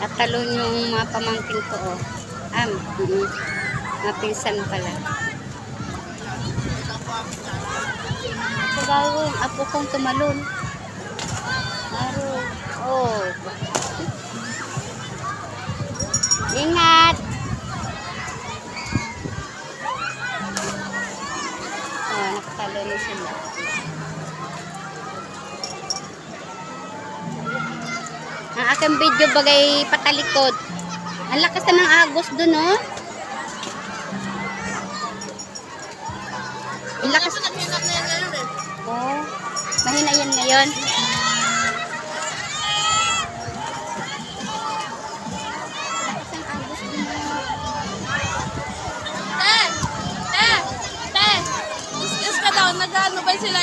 Tatalon yung mga pamangkin ko, oh. Mga pinsan pala. Pagawin, apo kong tumalon. Aro. Oh. Ingat! Oh, nakatalon na sila. Ang aking video bagay patalikod. Ang lakas na ng agos dun, oh. Ang lakas. Mahina na yan ngayon eh. Oh, mahina yan ngayon. Lakas ng agos dun, oh. Te! Te! Te! Is ka daw, nag-ano ba sila?